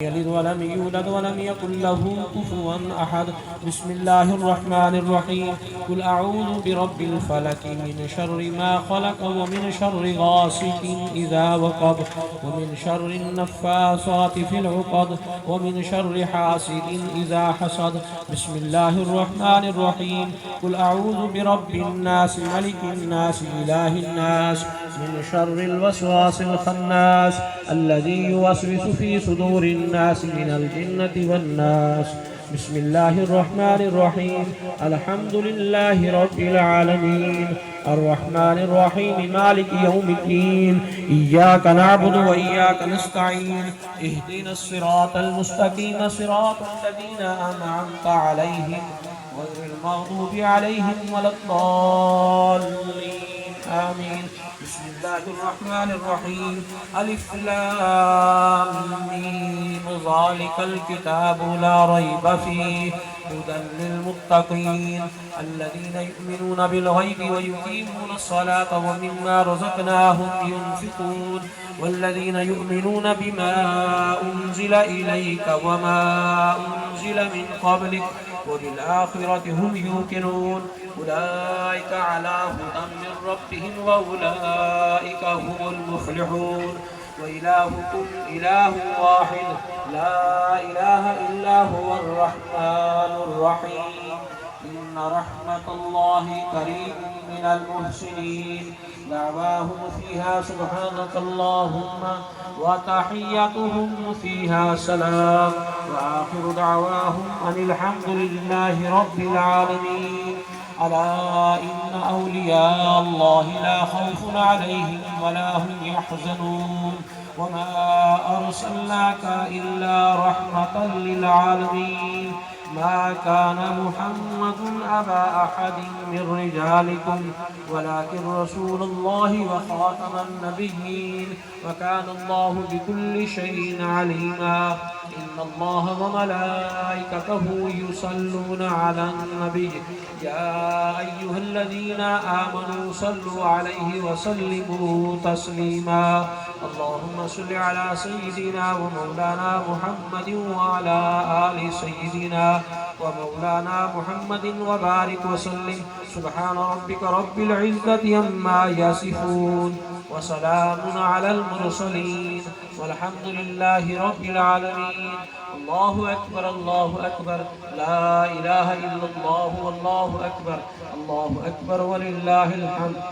يلد ولم يولد ولم يكن له كفوا أحد. بسم الله الرحمن الرحيم. قل أعوذ برب الفلك من شر ما خلق ومن شر غاسق إذا وقب ومن شر النفاثات في العقد ومن شر حاسد إذا حسد. بسم الله الرحمن الرحيم. قل أعوذ برب الناس ملك الناس إله الناس من شر الوسواس الخناس الذي يوسوس في صدور الناس من الجنة والناس. بسم الله الرحمن الرحيم. الحمد لله رب العالمين الرحمن الرحيم مالك يوم الدين إياك نعبد وإياك نستعين اهدنا الصراط المستقيم صراط الذين أنعمت عليهم غير المغضوب عليهم ولا الضالين آمين. بسم الله الرحمن الرحيم. ألف لام ميم ذلك الكتاب لا ريب فيه هدى للمتقين الذين يؤمنون بالغيب ويقيمون الصلاة ومما رزقناهم ينفقون والذين يؤمنون بما أنزل إليك وما أنزل من قبلك وبالآخرة هم يوقنون أولئك على هدى من ربهم وأولئك هم المفلحون. وإلهكم إله واحد لا إله إلا هو الرحمن الرحيم. إن رحمة الله قريب من المحسنين. دعواهم فيها سبحانك اللهم وتحيتهم فيها سلام وآخر دعواهم أن الحمد لله رب العالمين. ألا إن أولياء الله لا خوف عليهم ولا هم يحزنون وما أرسلناك إلا رحمة للعالمين. ما كان محمد أبا أحد من رجالكم ولكن رسول الله وخاتم النبيين وكان الله بكل شيء عليما. إن الله وملائكته يصلون على النبي يا أيها الذين آمنوا صلوا عليه وسلموا تسليما. اللهم صل على سيدنا ومولانا محمد وعلى آل سيدنا ومولانا محمد وبارك وسلم. سبحان ربك رب العزة عما يصفون وسلام على المرسلين والحمد لله رب العالمين. الله أكبر الله أكبر لا إله إلا الله والله أكبر الله أكبر ولله الحمد.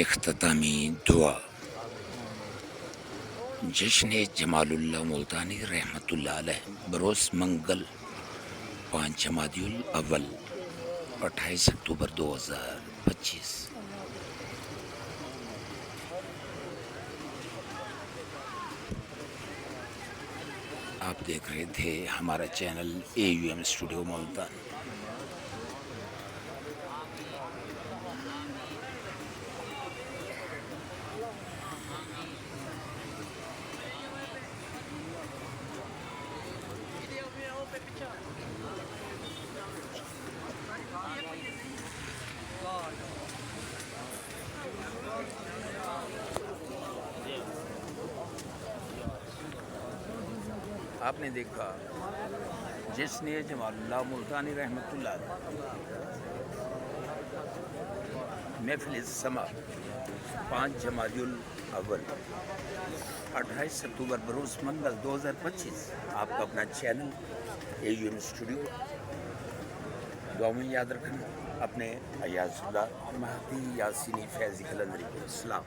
اختتامی دعا. جشن جمال اللہ ملتانی رحمۃ اللہ علیہ بروز منگل 5 جمادی الاول 28 اکتوبر 2025. آپ دیکھ رہے تھے ہمارا چینل AUM اسٹوڈیو ملتان. آپ نے دیکھا جس نے جمال اللہ ملتانی رحمۃ اللہ علیہ محفل سما 5 جمادی الاول 28 اکتوبر بروز منگل 2025. آپ کا اپنا چینل AUM اسٹوڈیو. دعا میں یاد رکھنا اپنے ایاز اللہ مہدی یاسینی فیضی قلندری کو. السلام.